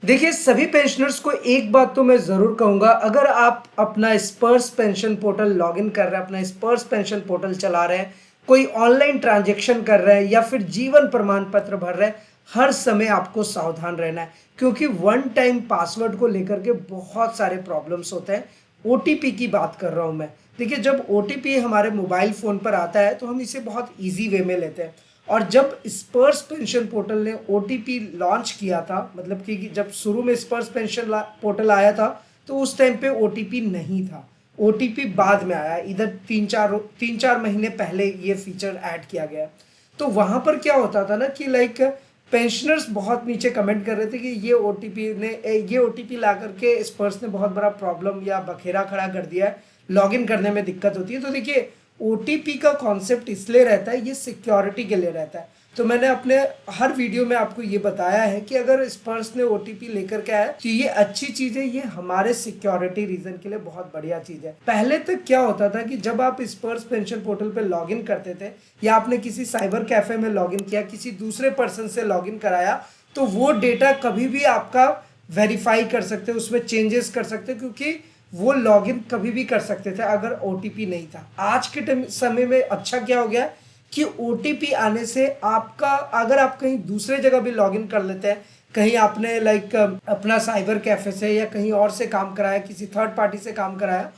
देखिए, सभी पेंशनर्स को एक बात तो मैं ज़रूर कहूँगा, अगर आप अपना स्पर्श पेंशन पोर्टल लॉगिन कर रहे हैं, अपना स्पर्श पेंशन पोर्टल चला रहे हैं, कोई ऑनलाइन ट्रांजैक्शन कर रहे हैं या फिर जीवन प्रमाण पत्र भर रहे हैं, हर समय आपको सावधान रहना है, क्योंकि वन टाइम पासवर्ड को लेकर के बहुत सारे प्रॉब्लम्स होते हैं। ओटीपी की बात कर रहा हूँ मैं। देखिए, जब ओटीपी हमारे मोबाइल फ़ोन पर आता है तो हम इसे बहुत ईज़ी वे में लेते हैं, और जब स्पर्श पेंशन पोर्टल ने ओटीपी लॉन्च किया था, मतलब कि जब शुरू में स्पर्श पेंशन पोर्टल आया था, तो उस टाइम पे ओटीपी नहीं था। ओटीपी बाद में आया, इधर तीन चार महीने पहले ये फीचर ऐड किया गया। तो वहाँ पर क्या होता था ना कि लाइक पेंशनर्स बहुत नीचे कमेंट कर रहे थे कि ये ओटीपी ला करके स्पर्श ने बहुत बड़ा प्रॉब्लम या बखेरा खड़ा कर दिया है, लॉगिन करने में दिक्कत होती है। तो देखिए, ओटीपी का कॉन्सेप्ट इसलिए रहता है, ये सिक्योरिटी के लिए रहता है। तो मैंने अपने हर वीडियो में आपको ये बताया है कि अगर स्पर्श ने ओटीपी लेकर के आया तो ये अच्छी चीज़ है, ये हमारे सिक्योरिटी रीजन के लिए बहुत बढ़िया चीज़ है। पहले तक क्या होता था कि जब आप स्पर्श पेंशन पोर्टल पे लॉगिन करते थे या आपने किसी साइबर कैफे में लॉगिन किया, किसी दूसरे पर्सन से लॉगिन कराया, तो वो डेटा कभी भी आपका वेरीफाई कर सकते, उसमें चेंजेस कर सकते, क्योंकि वो लॉगिन कभी भी कर सकते थे अगर ओटीपी नहीं था। आज के समय में अच्छा क्या हो गया कि ओटीपी आने से आपका, अगर आप कहीं दूसरे जगह भी लॉगिन कर लेते हैं, कहीं आपने लाइक अपना साइबर कैफे से या कहीं और से काम कराया, किसी थर्ड पार्टी से काम कराया,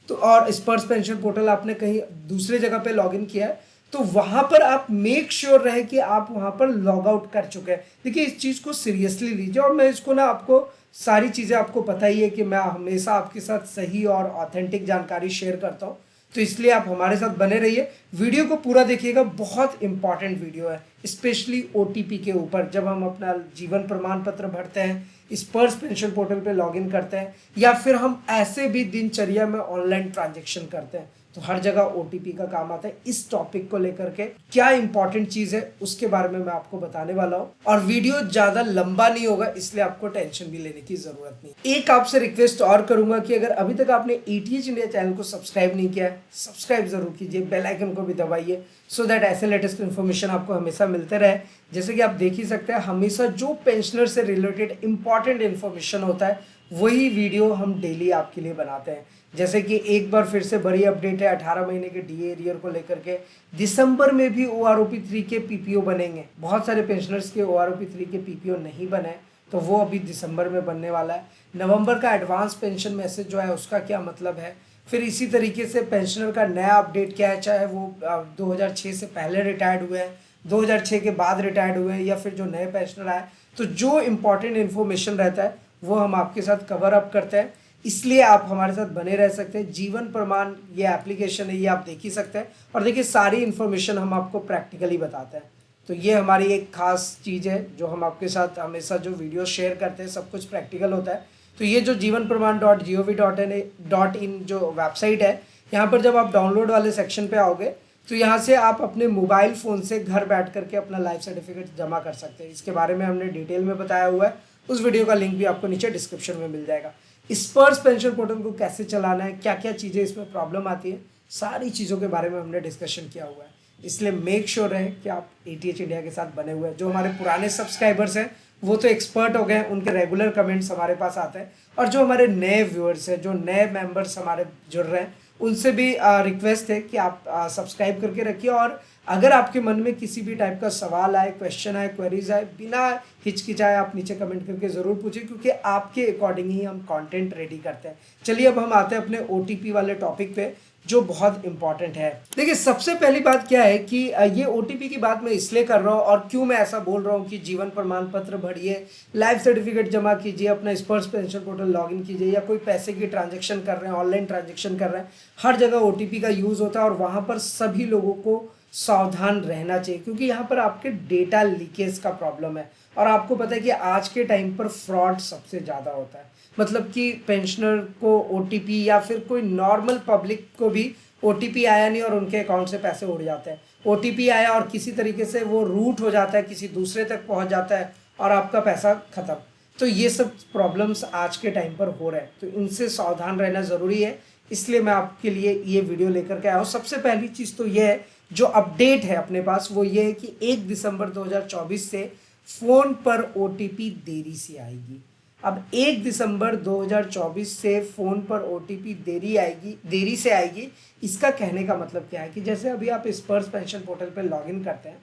तो और स्पर्श पेंशन पोर्टल आपने कहीं दूसरे जगह पे लॉगिन किया है, तो वहां पर आप मेक श्योर रहे कि आप वहां पर लॉग आउट कर चुके हैं। देखिए, इस चीज़ को सीरियसली लीजिए, और मैं इसको ना आपको सारी चीज़ें आपको पता ही है कि मैं हमेशा आपके साथ सही और ऑथेंटिक जानकारी शेयर करता हूँ, तो इसलिए आप हमारे साथ बने रहिए, वीडियो को पूरा देखिएगा, बहुत इंपॉर्टेंट वीडियो है, स्पेशली ओटीपी के ऊपर। जब हम अपना जीवन प्रमाण पत्र भरते हैं, स्पर्श पेंशन पोर्टल पे लॉगिन करते हैं, या फिर हम ऐसे भी दिनचर्या में ऑनलाइन ट्रांजेक्शन करते हैं, तो हर जगह ओटीपी का काम आता है। इस टॉपिक को लेकर के क्या इंपॉर्टेंट चीज़ है उसके बारे में मैं आपको बताने वाला हूँ, और वीडियो ज़्यादा लंबा नहीं होगा, इसलिए आपको टेंशन भी लेने की ज़रूरत नहीं। एक आपसे रिक्वेस्ट और करूंगा कि अगर अभी तक आपने एटीएच इंडिया चैनल को सब्सक्राइब नहीं किया है, सब्सक्राइब जरूर कीजिए, बेल आइकन को भी दबाइए, सो दैट ऐसे लेटेस्ट इन्फॉर्मेशन आपको हमेशा मिलते रहे। जैसे कि आप देख ही सकते हैं, हमेशा जो पेंशनर से रिलेटेड इंपॉर्टेंट इन्फॉर्मेशन होता है वही वीडियो हम डेली आपके लिए बनाते हैं। जैसे कि एक बार फिर से बड़ी अपडेट है 18 महीने के डीए एरियर को लेकर के, दिसंबर में भी ओआरओपी 3 के पीपीओ बनेंगे। बहुत सारे पेंशनर्स के ओआरओपी 3 के पीपीओ नहीं बने, तो वो अभी दिसंबर में बनने वाला है। नवंबर का एडवांस पेंशन मैसेज जो है उसका क्या मतलब है, फिर इसी तरीके से पेंशनर का नया अपडेट क्या है, चाहे वो 2006 से पहले रिटायर्ड हुए हैं, 2006 के बाद रिटायर्ड हुए हैं, या फिर जो नए पेंशनर आए, तो जो इम्पोर्टेंट इन्फॉर्मेशन रहता है वो हम आपके साथ कवर अप करते हैं। इसलिए आप हमारे साथ बने रह सकते हैं। जीवन प्रमाण ये एप्लीकेशन है, ये आप देख ही सकते हैं, और देखिए सारी इन्फॉर्मेशन हम आपको प्रैक्टिकली बताते हैं। तो ये हमारी एक खास चीज़ है जो हम आपके साथ हमेशा जो वीडियो शेयर करते हैं सब कुछ प्रैक्टिकल होता है। तो ये जो जीवन प्रमाण .gov.in जो वेबसाइट है, यहाँ पर जब आप डाउनलोड वाले सेक्शन पे आओगे तो यहाँ से आप अपने मोबाइल फ़ोन से घर बैठ करके अपना लाइफ सर्टिफिकेट जमा कर सकते हैं। इसके बारे में हमने डिटेल में बताया हुआ है, उस वीडियो का लिंक भी आपको नीचे डिस्क्रिप्शन में मिल जाएगा। स्पर्श पेंशन पोर्टल को कैसे चलाना है, क्या क्या चीज़ें इसमें प्रॉब्लम आती है, सारी चीज़ों के बारे में हमने डिस्कशन किया हुआ है। इसलिए मेक श्योर रहे कि आप एटीएच इंडिया के साथ बने हुए हैं। जो हमारे पुराने सब्सक्राइबर्स हैं वो तो एक्सपर्ट हो गए हैं, उनके रेगुलर कमेंट्स हमारे पास आते हैं, और जो हमारे नए व्यूअर्स हैं, जो नए मेंबर्स हमारे जुड़ रहे हैं, उनसे भी रिक्वेस्ट है कि आप सब्सक्राइब करके रखिए। और अगर आपके मन में किसी भी टाइप का सवाल आए, क्वेश्चन आए, क्वेरीज आए, बिना हिचकिचाए आप नीचे कमेंट करके ज़रूर पूछिए, क्योंकि आपके अकॉर्डिंग ही हम कंटेंट रेडी करते हैं। चलिए अब हम आते हैं अपने ओटीपी वाले टॉपिक पे, जो बहुत इंपॉर्टेंट है। देखिए, सबसे पहली बात क्या है कि ये ओटीपी की बात मैं इसलिए कर रहा हूँ और क्यों मैं ऐसा बोल रहा हूँ कि जीवन प्रमाण पत्र भरिए, लाइफ सर्टिफिकेट जमा कीजिए, अपना स्पर्श पेंशन पोर्टल लॉगिन कीजिए, या कोई पैसे की ट्रांजेक्शन कर रहे हैं, ऑनलाइन ट्रांजेक्शन कर रहे हैं, हर जगह ओटीपी का यूज़ होता है, और वहाँ पर सभी लोगों को सावधान रहना चाहिए, क्योंकि यहाँ पर आपके डेटा लीकेज का प्रॉब्लम है। और आपको पता है कि आज के टाइम पर फ्रॉड सबसे ज़्यादा होता है, मतलब कि पेंशनर को ओटीपी, या फिर कोई नॉर्मल पब्लिक को भी ओटीपी आया नहीं और उनके अकाउंट से पैसे उड़ जाते हैं। ओटीपी आया और किसी तरीके से वो रूट हो जाता है, किसी दूसरे तक पहुंच जाता है, और आपका पैसा खत्म। तो ये सब प्रॉब्लम्स आज के टाइम पर हो रहे हैं, तो इनसे सावधान रहना ज़रूरी है। इसलिए मैं आपके लिए ये वीडियो लेकर के आया हूँ। सबसे पहली चीज़ तो ये है, जो अपडेट है अपने पास, वो ये है कि 1 दिसंबर 2024 से फ़ोन पर ओटीपी देरी से आएगी। अब 1 दिसंबर 2024 से फ़ोन पर ओटीपी देरी से आएगी। इसका कहने का मतलब क्या है कि जैसे अभी आप स्पर्श पेंशन पोर्टल पर लॉगिन करते हैं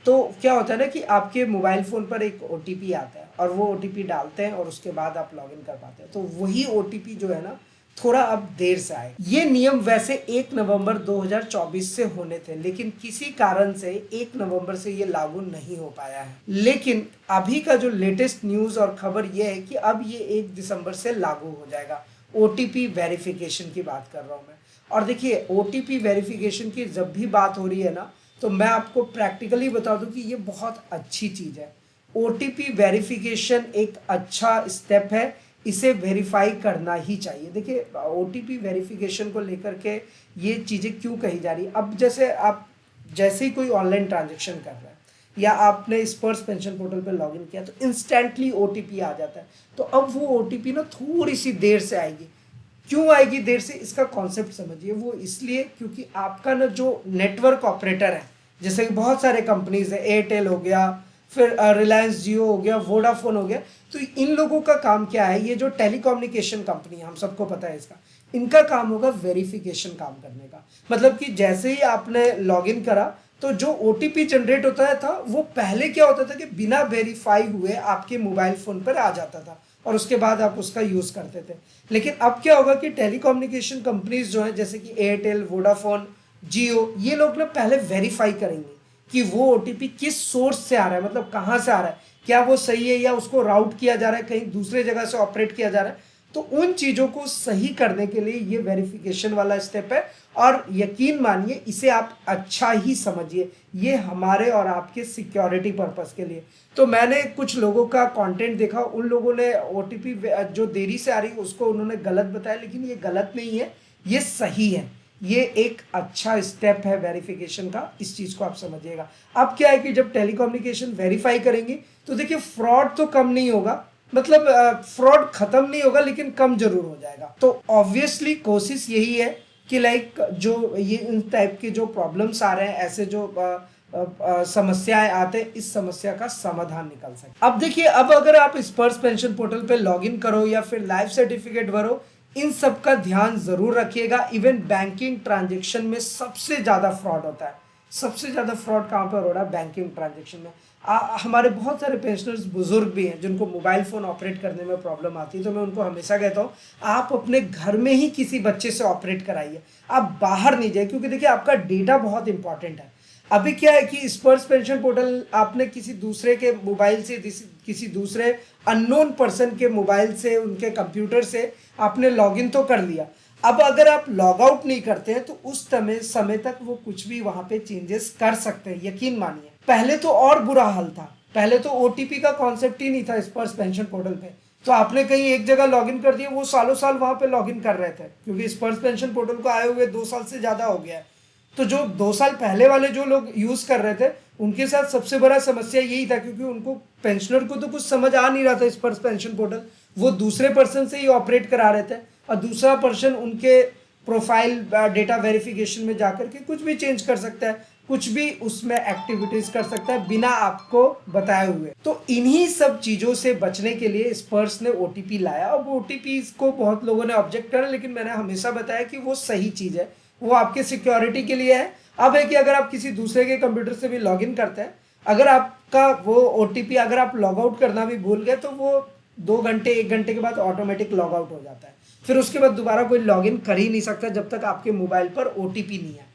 तो क्या होता है ना कि आपके मोबाइल फ़ोन पर एक ओटीपी आता है और वो ओटीपी डालते हैं और उसके बाद आप लॉगिन कर पाते हैं। तो वही ओटीपी जो है ना थोड़ा अब देर से आए। ये नियम वैसे 1 नवंबर 2024 से होने थे, लेकिन किसी कारण से 1 नवंबर से ये लागू नहीं हो पाया है। लेकिन अभी का जो लेटेस्ट न्यूज़ और खबर ये है कि अब ये 1 दिसंबर से लागू हो जाएगा। ओटीपी वेरिफिकेशन की बात कर रहा हूँ मैं। और देखिए ओटीपी वेरिफिकेशन की जब भी बात हो रही है ना, तो मैं आपको प्रैक्टिकली बता दूं कि ये बहुत अच्छी चीज़ है। ओटीपी वेरिफिकेशन एक अच्छा स्टेप है, इसे वेरीफाई करना ही चाहिए। देखिए ओटीपी वेरिफिकेशन को लेकर के ये चीज़ें क्यों कही जा रही है। अब जैसे ही कोई ऑनलाइन ट्रांजेक्शन कर रहा है या आपने स्पर्श पेंशन पोर्टल पे लॉगिन किया तो इंस्टेंटली ओटीपी आ जाता है। तो अब वो ओटीपी ना थोड़ी सी देर से आएगी। क्यों आएगी देर से, इसका कॉन्सेप्ट समझिए। वो इसलिए क्योंकि आपका ना जो नेटवर्क ऑपरेटर है, जैसे कि बहुत सारे कंपनीज है, एयरटेल हो गया, फिर रिलायंस जियो हो गया, वोडाफोन हो गया, तो इन लोगों का काम क्या है, ये जो टेलीकम्युनिकेशन कंपनी है हम सबको पता है इसका, इनका काम होगा वेरिफिकेशन काम करने का। मतलब कि जैसे ही आपने लॉगिन करा तो जो ओटीपी जनरेट होता था वो पहले क्या होता था कि बिना वेरीफाई हुए आपके मोबाइल फ़ोन पर आ जाता था और उसके बाद आप उसका यूज़ करते थे। लेकिन अब क्या होगा कि टेलीकम्युनिकेशन कंपनीज जो हैं जैसे कि एयरटेल, वोडाफोन, जियो, ये लोग ना पहले वेरीफाई करेंगे कि वो ओटीपी किस सोर्स से आ रहा है, मतलब कहाँ से आ रहा है, क्या वो सही है या उसको राउट किया जा रहा है, कहीं दूसरे जगह से ऑपरेट किया जा रहा है। तो उन चीज़ों को सही करने के लिए ये वेरिफिकेशन वाला स्टेप है और यकीन मानिए इसे आप अच्छा ही समझिए, ये हमारे और आपके सिक्योरिटी पर्पस के लिए। तो मैंने कुछ लोगों का कंटेंट देखा, उन लोगों ने ओटीपी जो देरी से आ रही है उसको उन्होंने गलत बताया, लेकिन ये गलत नहीं है, ये सही है। ये एक अच्छा स्टेप है वेरिफिकेशन का, इस चीज़ को आप समझिएगा। अब क्या है कि जब टेलीकम्युनिकेशन वेरीफाई करेंगे तो देखिए फ्रॉड तो कम नहीं होगा, मतलब फ्रॉड खत्म नहीं होगा लेकिन कम जरूर हो जाएगा। तो ऑब्वियसली कोशिश यही है कि लाइक जो ये इन टाइप के जो प्रॉब्लम्स आ रहे हैं, ऐसे जो समस्याएं आते हैं, इस समस्या का समाधान निकल सके। अब देखिए, अब अगर आप स्पर्श पेंशन पोर्टल पे लॉगिन करो या फिर लाइफ सर्टिफिकेट भरो, इन सब का ध्यान जरूर रखिएगा। इवन बैंकिंग ट्रांजेक्शन में सबसे ज़्यादा फ्रॉड होता है। सबसे ज़्यादा फ्रॉड कहाँ पर हो रहा है? बैंकिंग ट्रांजेक्शन में। हमारे बहुत सारे पेंशनर्स बुजुर्ग भी हैं जिनको मोबाइल फ़ोन ऑपरेट करने में प्रॉब्लम आती है, तो मैं उनको हमेशा कहता हूँ आप अपने घर में ही किसी बच्चे से ऑपरेट कराइए, आप बाहर नहीं जाइए, क्योंकि देखिए आपका डेटा बहुत इंपॉर्टेंट है। अभी क्या है कि स्पर्श पेंशन पोर्टल आपने किसी दूसरे के मोबाइल से, किसी दूसरे अननोन पर्सन के मोबाइल से, उनके कंप्यूटर से आपने लॉगिन तो कर लिया। अब अगर आप लॉग आउट नहीं करते हैं तो उस समय तक वो कुछ भी वहां पे चेंजेस कर सकते हैं, यकीन मानिए। पहले तो और बुरा हाल था, पहले तो ओटीपी का कॉन्सेप्ट ही नहीं था स्पर्श पेंशन पोर्टल पे। तो आपने कहीं एक जगह लॉगिन कर दिया, वो सालों साल वहां पे लॉगिन कर रहे थे, क्योंकि स्पर्श पेंशन पोर्टल को आए हुए 2 साल से ज्यादा हो गया है। तो जो 2 साल पहले वाले जो लोग यूज कर रहे थे उनके साथ सबसे बड़ा समस्या यही था, क्योंकि उनको पेंशनर को तो कुछ समझ आ नहीं रहा था स्पर्श पेंशन पोर्टल, वो दूसरे पर्सन से ही ऑपरेट करा रहे थे और दूसरा पर्सन उनके प्रोफाइल डेटा वेरिफिकेशन में जाकर के कुछ भी चेंज कर सकता है, कुछ भी उसमें एक्टिविटीज कर सकता है बिना आपको बताए हुए। तो इन्हीं सब चीजों से बचने के लिए स्पर्श ने ओटीपी लाया। अब ओटीपी को बहुत लोगों ने ऑब्जेक्ट करा, लेकिन मैंने हमेशा बताया कि वो सही चीज है, वो आपके सिक्योरिटी के लिए है। अब है कि अगर आप किसी दूसरे के कंप्यूटर से भी लॉगिन करते हैं, अगर आपका वो ओटीपी अगर आप लॉग आउट करना भी भूल गए तो वो 2 घंटे 1 घंटे के बाद ऑटोमेटिक लॉग आउट हो जाता है। फिर उसके बाद दोबारा कोई लॉगिन कर ही नहीं सकता जब तक आपके मोबाइल पर ओटीपी नहीं है।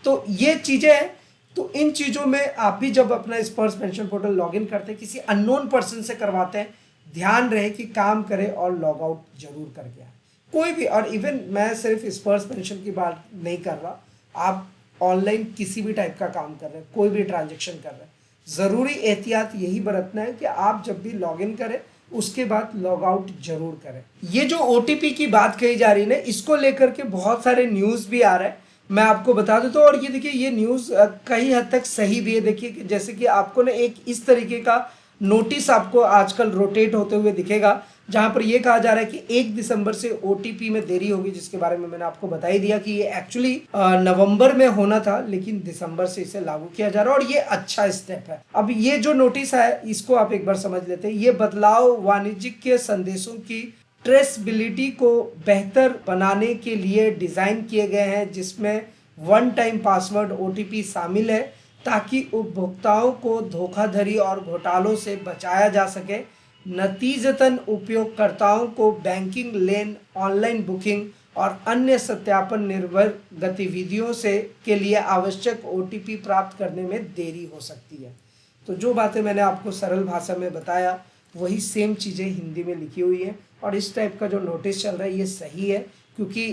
तो ये चीजें हैं। तो इन चीजों में आप भी जब अपना स्पर्श पेंशन पोर्टल लॉगिन करते हैं, किसी अननोन पर्सन से करवाते हैं, ध्यान रहे कि काम करे और लॉग आउट जरूर करके आए कोई भी। और इवन मैं सिर्फ स्पर्श पेंशन की बात नहीं कर रहा, आप ऑनलाइन किसी भी टाइप का काम कर रहे हैं, कोई भी ट्रांजेक्शन कर रहे हैं, ज़रूरी एहतियात यही बरतना है कि आप जब भी लॉगिन करें उसके बाद लॉग आउट जरूर करें। ये जो ओटीपी की बात कही जा रही है ना, इसको लेकर के बहुत सारे न्यूज़ भी आ रहे हैं, मैं आपको बता देता हूँ। और ये देखिए, ये न्यूज़ कई हद तक सही भी है। देखिए जैसे कि आपको ना एक इस तरीके का नोटिस आपको आजकल रोटेट होते हुए दिखेगा, जहां पर ये कहा जा रहा है कि 1 दिसंबर से ओटीपी में देरी होगी, जिसके बारे में मैंने आपको बता ही दिया कि ये एक्चुअली नवंबर में होना था, लेकिन दिसंबर से इसे लागू किया जा रहा है और ये अच्छा स्टेप है। अब ये जो नोटिस है इसको आप एक बार समझ लेते हैं। ये बदलाव वाणिज्यिक संदेशों की ट्रेसबिलिटी को बेहतर बनाने के लिए डिजाइन किए गए हैं, जिसमें वन टाइम पासवर्ड ओटीपी शामिल है, ताकि उपभोक्ताओं को धोखाधड़ी और घोटालों से बचाया जा सके। नतीजतन उपयोगकर्ताओं को बैंकिंग लेन, ऑनलाइन बुकिंग और अन्य सत्यापन निर्भर गतिविधियों से के लिए आवश्यक ओटीपी प्राप्त करने में देरी हो सकती है। तो जो बातें मैंने आपको सरल भाषा में बताया वही सेम चीज़ें हिंदी में लिखी हुई है, और इस टाइप का जो नोटिस चल रहा है ये सही है, क्योंकि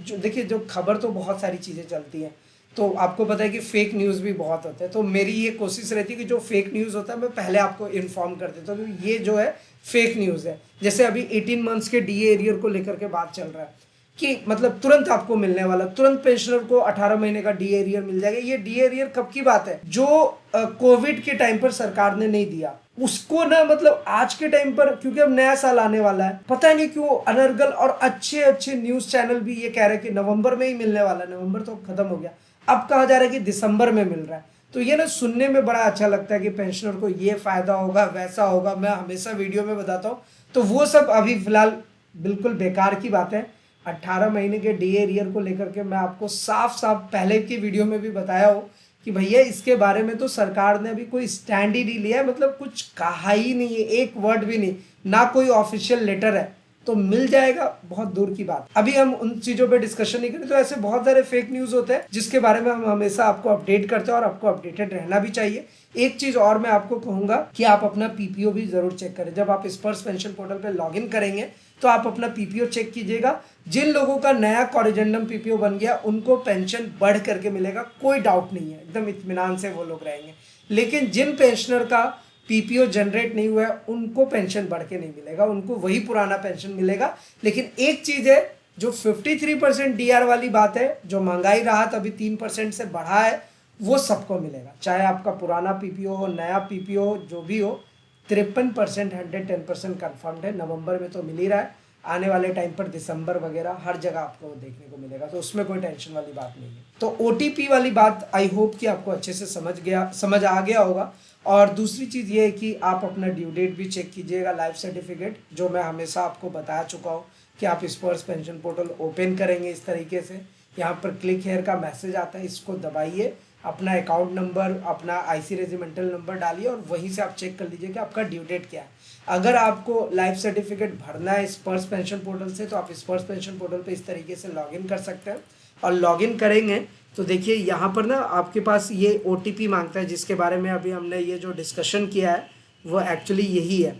जो देखिए जो खबर तो बहुत सारी चीज़ें चलती हैं, तो आपको पता है कि फेक न्यूज़ भी बहुत होते हैं। तो मेरी ये कोशिश रहती है कि जो फेक न्यूज़ होता है मैं पहले आपको इन्फॉर्म कर देता हूँ कि ये जो है फेक न्यूज़ है। जैसे अभी 18 मंथ्स के डीए एरियर को लेकर के बात चल रहा है कि मतलब तुरंत आपको मिलने वाला, तुरंत पेंशनर को 18 महीने का डी एरियर मिल जाएगा। ये डी एरियर कब की बात है? जो कोविड के टाइम पर सरकार ने नहीं दिया उसको ना, मतलब आज के टाइम पर, क्योंकि अब नया साल आने वाला है, पता नहीं क्यों अनर्गल और अच्छे अच्छे न्यूज चैनल भी ये कह रहे हैं कि नवंबर में ही मिलने वाला है। नवंबर तो खत्म हो गया, अब कहा जा रहा है कि दिसंबर में मिल रहा है। तो ये ना सुनने में बड़ा अच्छा लगता है कि पेंशनर को ये फायदा होगा, वैसा होगा। मैं हमेशा वीडियो में बताता हूँ, तो वो सब अभी फिलहाल बिल्कुल बेकार की बात है। 18 महीने के डी एरियर को लेकर के मैं आपको साफ साफ पहले की वीडियो में भी बताया हो कि भैया इसके बारे में तो सरकार ने अभी कोई स्टैंड ही नहीं लिया है, मतलब कुछ कहा ही नहीं है, एक वर्ड भी नहीं, ना कोई ऑफिशियल लेटर है। तो मिल जाएगा, बहुत दूर की बात। अभी हम उन चीजों पे डिस्कशन नहीं करें। तो ऐसे बहुत सारे फेक न्यूज होते हैं जिसके बारे में हम हमेशा आपको अपडेट करते हैं, और आपको अपडेटेड रहना भी चाहिए। एक चीज और मैं आपको कहूंगा कि आप अपना पीपीओ भी जरूर चेक करें। जब आप स्पर्श पेंशन पोर्टल पे लॉगिन करेंगे तो आप अपना पीपीओ चेक कीजिएगा। जिन लोगों का नया कॉरिजेंडम पीपीओ बन गया उनको पेंशन बढ़ करके मिलेगा, कोई डाउट नहीं है, एकदम इत्मीनान से वो लोग रहेंगे। लेकिन जिन पेंशनर का पीपीओ जनरेट नहीं हुआ है उनको पेंशन बढ़ के नहीं मिलेगा, उनको वही पुराना पेंशन मिलेगा। लेकिन एक चीज है, जो 53% डीआर वाली बात है, जो महंगाई राहत अभी 3% से बढ़ा है, वो सबको मिलेगा, चाहे आपका पुराना पीपीओ हो, नया पीपीओ हो, जो भी हो। 53% 110% कन्फर्म्ड है। नवंबर में तो मिल ही रहा है, आने वाले टाइम पर दिसंबर वगैरह हर जगह आपको देखने को मिलेगा, तो उसमें कोई टेंशन वाली बात नहीं है। तो ओटीपी वाली बात आई होप कि आपको अच्छे से समझ आ गया होगा। और दूसरी चीज़ ये है कि आप अपना ड्यू डेट भी चेक कीजिएगा, लाइफ सर्टिफिकेट, जो मैं हमेशा आपको बता चुका हूँ कि आप स्पर्श पेंशन पोर्टल ओपन करेंगे इस तरीके से, यहाँ पर क्लिक हेयर का मैसेज आता है, इसको दबाइए, अपना अकाउंट नंबर, अपना आईसी रेजिमेंटल नंबर डालिए और वहीं से आप चेक कर लीजिए कि आपका ड्यू डेट क्या है। अगर आपको लाइफ सर्टिफिकेट भरना है स्पर्श पेंशन पोर्टल से, तो आप स्पर्श पेंशन पोर्टल पे इस तरीके से लॉगिन कर सकते हैं। और लॉगिन करेंगे तो देखिए यहाँ पर ना आपके पास ये ओटीपी मांगता है, जिसके बारे में अभी हमने ये जो डिस्कशन किया है वो एक्चुअली यही है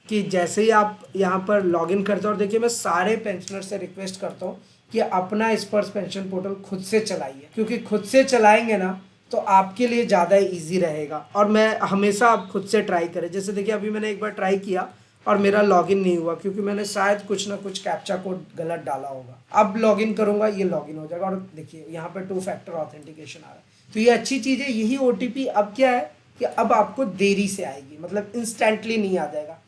कि जैसे ही आप यहाँ पर लॉगिन करते हो, और देखिए मैं सारे पेंशनर से रिक्वेस्ट करता हूँ कि अपना स्पर्श पेंशन पोर्टल खुद से चलाइए, क्योंकि खुद से चलाएंगे ना तो आपके लिए ज़्यादा इजी रहेगा। और मैं हमेशा आप खुद से ट्राई करें। जैसे देखिए अभी मैंने एक बार ट्राई किया और मेरा लॉगिन नहीं हुआ, क्योंकि मैंने शायद कुछ ना कुछ कैप्चा कोड गलत डाला होगा। अब लॉगिन करूंगा, ये लॉगिन हो जाएगा, और देखिए यहाँ पे 2 फैक्टर ऑथेंटिकेशन आ रहा है। तो ये अच्छी चीज़ है। यही ओटीपी अब क्या है कि अब आपको देरी से आएगी, मतलब इंस्टेंटली नहीं आ जाएगा।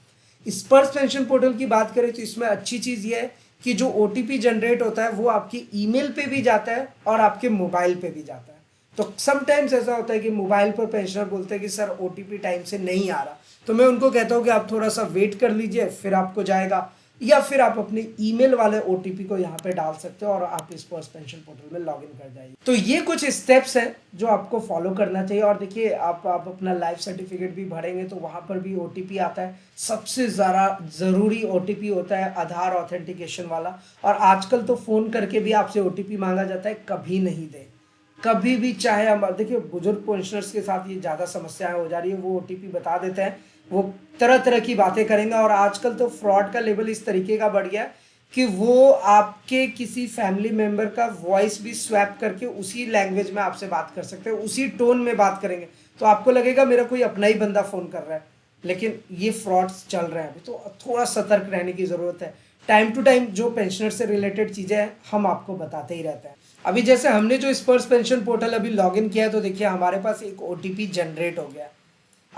स्पर्श पेंशन पोर्टल की बात करें तो इसमें अच्छी चीज़ ये है कि जो ओटीपी जनरेट होता है वो आपकी ईमेल पे भी जाता है और आपके मोबाइल पे भी जाता है। तो समटाइम्स ऐसा होता है कि मोबाइल पर पेंशनर बोलते हैं कि सर ओटीपी टाइम से नहीं आ रहा, तो मैं उनको कहता हूँ कि आप थोड़ा सा वेट कर लीजिए, फिर आपको जाएगा, या फिर आप अपने ईमेल वाले ओटीपी को यहाँ पे डाल सकते हो और आप स्पर्श पेंशन पोर्टल में लॉगिन कर जाइए। तो ये कुछ स्टेप्स हैं जो आपको फॉलो करना चाहिए। और देखिए आप अपना लाइफ सर्टिफिकेट भी भरेंगे तो वहाँ पर भी ओटीपी आता है। सबसे ज़्यादा ज़रूरी ओटीपी होता है आधार ऑथेंटिकेशन वाला, और आजकल तो फ़ोन करके भी आपसे ओटीपी मांगा जाता है, कभी नहीं दे, कभी भी। चाहे हम देखिए बुजुर्ग पेंशनर्स के साथ ये ज़्यादा समस्याएं हो जा रही है, वो ओटीपी बता देते हैं, वो तरह तरह की बातें करेंगे। और आजकल तो फ्रॉड का लेवल इस तरीके का बढ़ गया कि वो आपके किसी फैमिली मेम्बर का वॉइस भी स्वैप करके उसी लैंग्वेज में आपसे बात कर सकते हैं, उसी टोन में बात करेंगे, तो आपको लगेगा मेरा कोई अपना ही बंदा फ़ोन कर रहा है। लेकिन ये फ्रॉड्स चल रहे हैं अभी, तो थोड़ा सतर्क रहने की ज़रूरत है। टाइम टू टाइम जो पेंशनर से रिलेटेड चीज़ें हैं हम आपको बताते ही रहते हैं। अभी जैसे हमने जो स्पर्श पेंशन पोर्टल अभी लॉगिन किया है, तो देखिए हमारे पास एक ओटीपी जनरेट हो गया।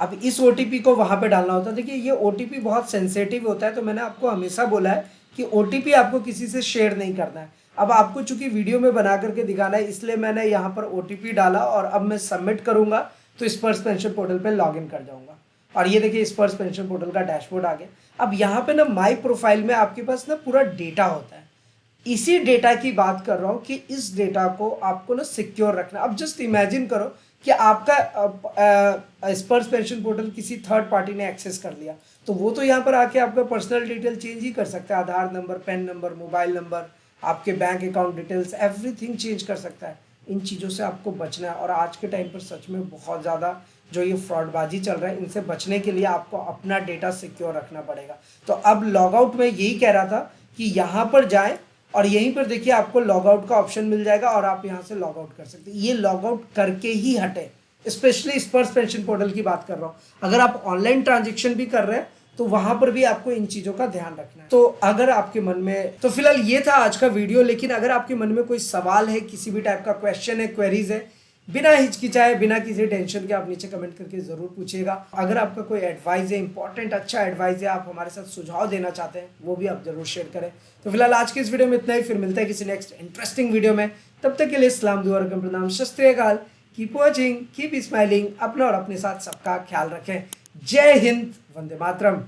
अब इस ओटीपी को वहाँ पे डालना होता है। देखिए ये ओटीपी बहुत सेंसिटिव होता है, तो मैंने आपको हमेशा बोला है कि ओटीपी आपको किसी से शेयर नहीं करना है। अब आपको चूंकि वीडियो में बना करके दिखाना है, इसलिए मैंने यहाँ पर ओटीपी डाला और अब मैं सबमिट करूँगा तो स्पर्श पेंशन पोर्टल पर लॉग इन कर जाऊँगा। और ये देखिए स्पर्श पेंशन पोर्टल का डैशबोर्ड आ गया। अब यहाँ पे ना माई प्रोफाइल में आपके पास ना पूरा डेटा होता है। इसी डेटा की बात कर रहा हूँ कि इस डेटा को आपको ना सिक्योर रखना। अब जस्ट इमेजिन करो कि आपका स्पर्श पेंशन पोर्टल किसी थर्ड पार्टी ने एक्सेस कर लिया, तो वो तो यहाँ पर आके आपका पर्सनल डिटेल चेंज ही कर सकता है, Aadhaar number, PAN number, mobile number, आपके bank account details, everything change कर सकता है। इन चीज़ों से आपको बचना है। और आज के टाइम पर सच में बहुत ज़्यादा जो ये फ्रॉडबाजी चल रहा है, इनसे बचने के लिए आपको अपना डेटा सिक्योर रखना पड़ेगा। तो अब लॉग आउट में यही कह रहा था कि यहाँ पर जाएं और यहीं पर देखिए आपको लॉग आउट का ऑप्शन मिल जाएगा और आप यहाँ से लॉग आउट कर सकते हैं। ये लॉग आउट करके ही हटे, स्पेशली स्पर्श पेंशन पोर्टल की बात कर रहा हूँ। अगर आप ऑनलाइन ट्रांजेक्शन भी कर रहे हैं तो वहां पर भी आपको इन चीजों का ध्यान रखना है। तो अगर आपके मन में, तो फिलहाल ये था आज का वीडियो, लेकिन अगर आपके मन में कोई सवाल है, किसी भी टाइप का क्वेश्चन है, क्वेरीज है, बिना हिचकिचाए, बिना किसी टेंशन के आप नीचे कमेंट करके जरूर पूछिएगा। अगर आपका कोई एडवाइस है, इंपॉर्टेंट अच्छा एडवाइस है, आप हमारे साथ सुझाव देना चाहते हैं, वो भी आप जरूर शेयर करें। तो फिलहाल आज के इस वीडियो में इतना ही, फिर मिलता है किसी नेक्स्ट इंटरेस्टिंग वीडियो में। तब तक के लिए सलाम, दुआ, प्रणाम, सत श्री अकाल। कीप वॉचिंग, कीप स्माइलिंग, अपना और अपने साथ सबका ख्याल रखें। जय हिंद, वंदे मातरम।